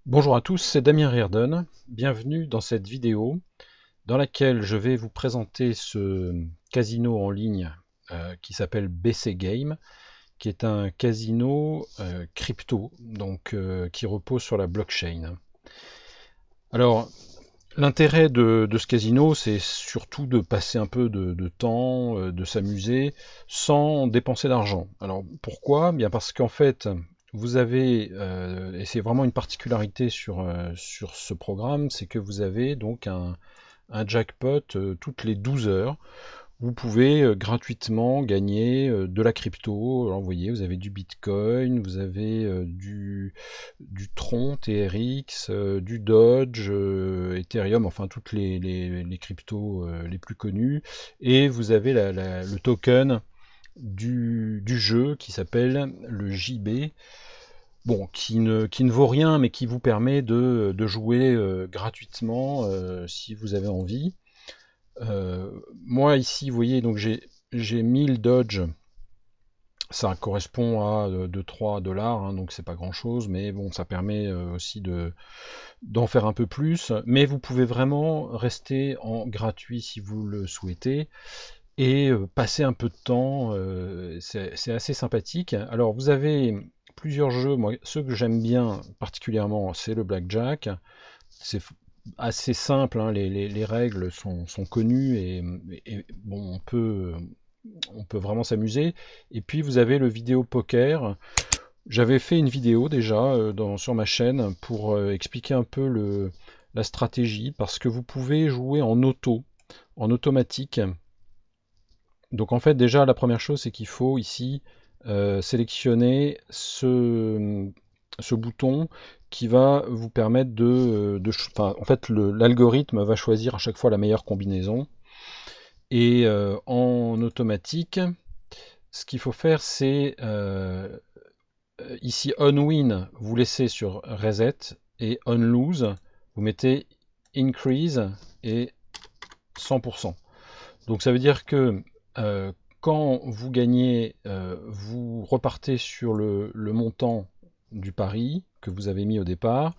Bonjour à tous, c'est Damien Reardon. Bienvenue dans cette vidéo dans laquelle je vais vous présenter ce casino en ligne qui s'appelle BC Game, qui est un casino crypto, donc qui repose sur la blockchain. Alors, l'intérêt de ce casino, c'est surtout de passer un peu de temps, de s'amuser, sans dépenser d'argent. Alors pourquoi? Bien parce qu'en fait, vous avez, et c'est vraiment une particularité sur ce programme, c'est que vous avez donc un jackpot toutes les 12 heures. Vous pouvez gratuitement gagner de la crypto. Alors vous voyez, vous avez du Bitcoin, vous avez du Tron, TRX, du Dodge, Ethereum, enfin toutes les cryptos les plus connus. Et vous avez le token du jeu qui s'appelle le JB. Bon, qui ne vaut rien, mais qui vous permet de jouer gratuitement si vous avez envie. Moi ici, vous voyez, donc j'ai 1000 Dodge, ça correspond à 2-3 dollars, hein, donc c'est pas grand chose, mais bon, ça permet aussi d'en faire un peu plus. Mais vous pouvez vraiment rester en gratuit si vous le souhaitez et passer un peu de temps, c'est assez sympathique. Alors vous avez plusieurs jeux, moi ceux que j'aime bien particulièrement, c'est le blackjack. C'est assez simple, hein, les règles sont connues et bon, on peut vraiment s'amuser. Et puis vous avez le vidéo poker. J'avais fait une vidéo déjà sur ma chaîne pour expliquer un peu la stratégie, parce que vous pouvez jouer en automatique. Donc en fait déjà la première chose c'est qu'il faut ici sélectionner ce bouton qui va vous permettre enfin, en fait l'algorithme va choisir à chaque fois la meilleure combinaison. Et en automatique, ce qu'il faut faire c'est ici on win, vous laissez sur reset, et on lose, vous mettez increase et 100%. Donc ça veut dire que euh, quand vous gagnez, vous repartez sur le montant du pari que vous avez mis au départ.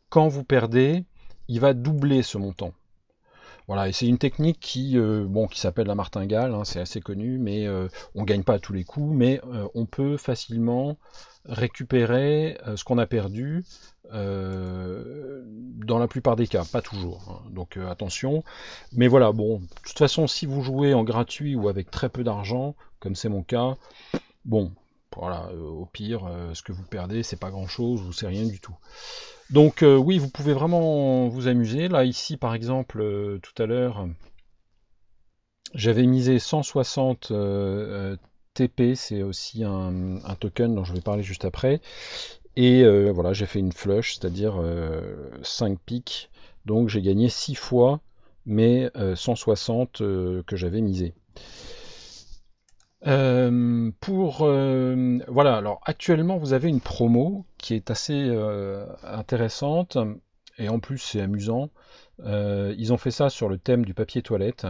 Quand vous perdez, il va doubler ce montant. Voilà, et c'est une technique qui s'appelle la martingale, hein, c'est assez connu, mais on ne gagne pas à tous les coups, mais on peut facilement récupérer ce qu'on a perdu dans la plupart des cas, pas toujours, hein, donc attention. Mais voilà, bon, de toute façon, si vous jouez en gratuit ou avec très peu d'argent, comme c'est mon cas, bon, voilà, au pire, ce que vous perdez, c'est pas grand-chose ou c'est rien du tout. Donc oui, vous pouvez vraiment vous amuser. Là, ici, par exemple, tout à l'heure, j'avais misé 160 TP, c'est aussi un token dont je vais parler juste après. Et voilà, j'ai fait une flush, c'est-à-dire 5 piques. Donc j'ai gagné 6 fois mes 160 que j'avais misé. Voilà, alors actuellement vous avez une promo qui est assez intéressante, et en plus c'est amusant. Ils ont fait ça sur le thème du papier toilette.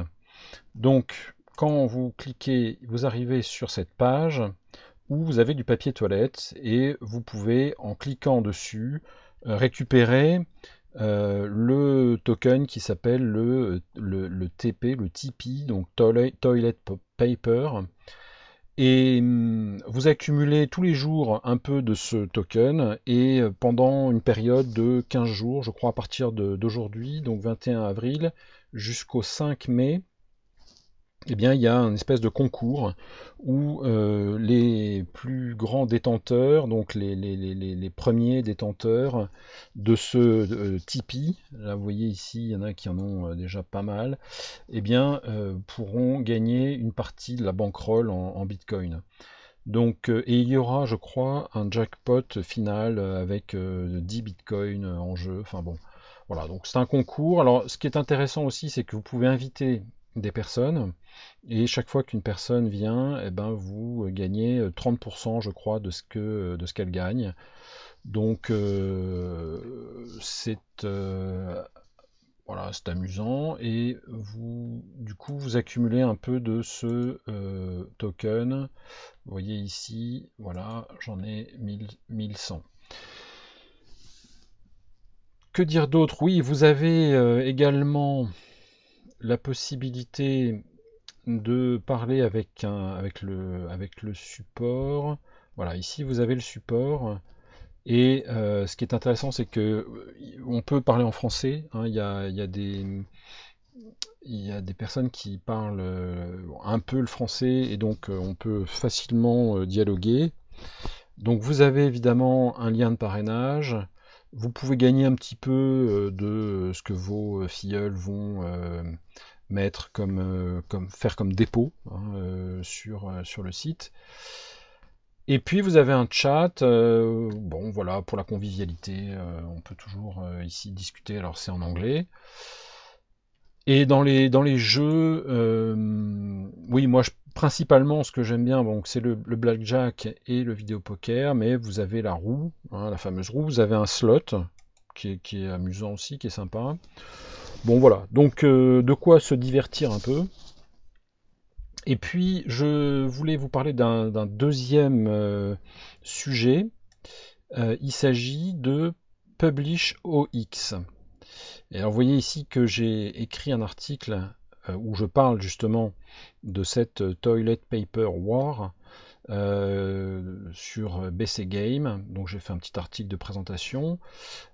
Donc quand vous cliquez, vous arrivez sur cette page où vous avez du papier toilette, et vous pouvez, en cliquant dessus, récupérer le token qui s'appelle le TP, le TP, donc Toilet Paper. Et vous accumulez tous les jours un peu de ce token, et pendant une période de 15 jours, je crois à partir d'aujourd'hui, donc 21 avril, jusqu'au 5 mai, eh bien, il y a un espèce de concours où les plus grands détenteurs, donc les premiers détenteurs de ce Tipeee, là vous voyez ici, il y en a qui en ont déjà pas mal, eh bien, pourront gagner une partie de la bankroll en Bitcoin. Donc, et il y aura, je crois, un jackpot final avec 10 bitcoins en jeu. Enfin bon, voilà. Donc c'est un concours. Alors, ce qui est intéressant aussi, c'est que vous pouvez inviter des personnes, et chaque fois qu'une personne vient, eh ben, vous gagnez 30%, je crois, de ce qu'elle gagne. Donc, voilà, c'est amusant, et vous, du coup, vous accumulez un peu de ce token. Vous voyez ici, voilà, j'en ai 1100. Que dire d'autre? Oui, vous avez également la possibilité de parler avec le support. Voilà, ici vous avez le support. Et ce qui est intéressant, c'est que on peut parler en français, hein. Il y a des personnes qui parlent un peu le français et donc on peut facilement dialoguer. Donc vous avez évidemment un lien de parrainage. Vous pouvez gagner un petit peu de ce que vos filleuls vont mettre faire comme dépôt, hein, sur le site. Et puis vous avez un chat, bon voilà, pour la convivialité, on peut toujours ici discuter, alors c'est en anglais. Et dans les jeux, oui, moi principalement ce que j'aime bien, bon, c'est le blackjack et le vidéo poker, mais vous avez la roue, hein, la fameuse roue, vous avez un slot qui est amusant aussi, qui est sympa. Bon voilà, donc de quoi se divertir un peu. Et puis je voulais vous parler d'un deuxième sujet. Il s'agit de PublishOX. Et alors vous voyez ici que j'ai écrit un article où je parle justement de cette Toilet Paper War sur BC Game. Donc j'ai fait un petit article de présentation.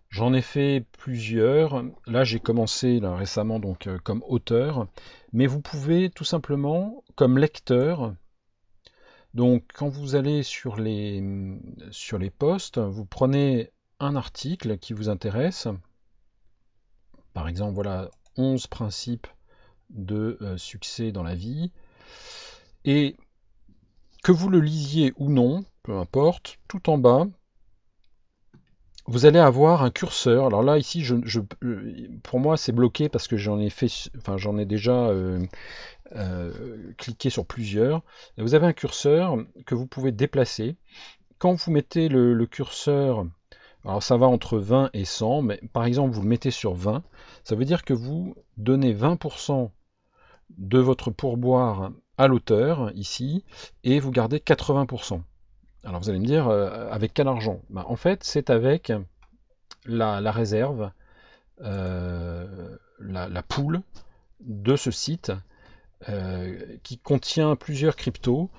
J'en ai fait plusieurs. Là j'ai commencé là, récemment donc comme auteur. Mais vous pouvez tout simplement comme lecteur. Donc quand vous allez sur les posts, vous prenez un article qui vous intéresse. Par exemple, voilà 11 principes de succès dans la vie. Et que vous le lisiez ou non, peu importe, tout en bas, vous allez avoir un curseur. Alors là, ici, pour moi, c'est bloqué parce que j'en ai déjà cliqué sur plusieurs. Et vous avez un curseur que vous pouvez déplacer. Quand vous mettez le curseur, alors ça va entre 20 et 100, mais par exemple, vous le mettez sur 20, ça veut dire que vous donnez 20% de votre pourboire à l'auteur, ici, et vous gardez 80%. Alors vous allez me dire, avec quel argent? En fait, c'est avec la réserve, la pool de ce site qui contient plusieurs cryptos,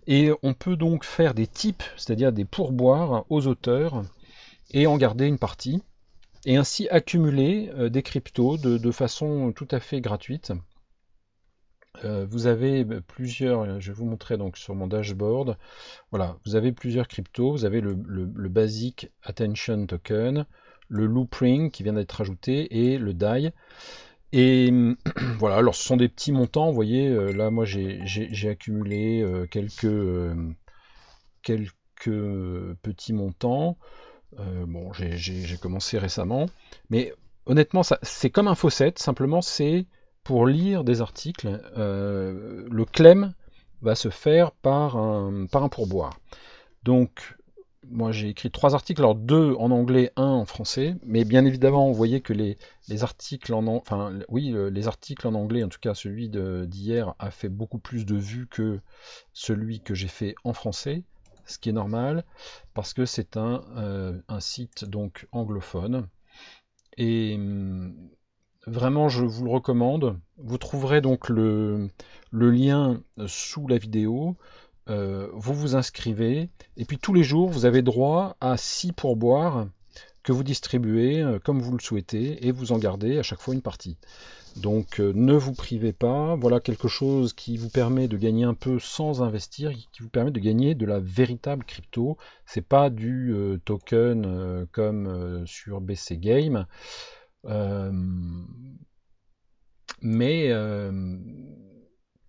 et on peut donc faire des tips, c'est-à-dire des pourboires aux auteurs, et en garder une partie, et ainsi accumuler des cryptos de façon tout à fait gratuite. Vous avez plusieurs, je vais vous montrer donc sur mon dashboard, voilà, vous avez plusieurs cryptos, vous avez le Basic Attention Token, le Loopring qui vient d'être ajouté et le DAI. Et voilà, alors ce sont des petits montants, vous voyez, là moi j'ai accumulé quelques petits montants. Bon, j'ai commencé récemment, mais honnêtement, c'est comme un faucet, simplement c'est pour lire des articles. Le clem va se faire par un pourboire. Donc, moi j'ai écrit 3 articles, alors 2 en anglais, 1 en français, mais bien évidemment, vous voyez que les articles les articles en anglais, en tout cas celui d'hier, a fait beaucoup plus de vues que celui que j'ai fait en français, ce qui est normal, parce que c'est un site donc anglophone. Et vraiment, je vous le recommande. Vous trouverez donc le lien sous la vidéo. Vous vous inscrivez. Et puis tous les jours, vous avez droit à 6 pourboires que vous distribuez comme vous le souhaitez. Et vous en gardez à chaque fois une partie. Donc ne vous privez pas. Voilà quelque chose qui vous permet de gagner un peu sans investir, qui vous permet de gagner de la véritable crypto. C'est pas du token comme sur BC Game. Euh, mais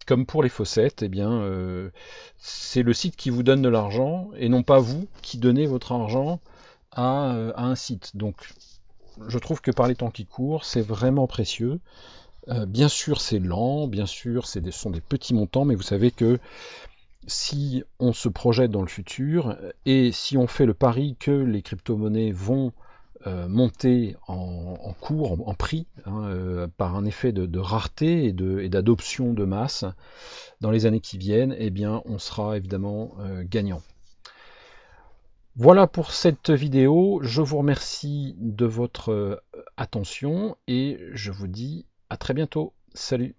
comme pour les fossettes, eh bien, c'est le site qui vous donne de l'argent et non pas vous qui donnez votre argent à un site. Donc, je trouve que par les temps qui courent, c'est vraiment précieux. Bien sûr, c'est lent, bien sûr, ce sont des petits montants, mais vous savez que si on se projette dans le futur et si on fait le pari que les crypto-monnaies vont monter en cours, en prix, hein, par un effet de rareté et d'adoption de masse dans les années qui viennent, eh bien, on sera évidemment gagnant. Voilà pour cette vidéo. Je vous remercie de votre attention et je vous dis à très bientôt. Salut!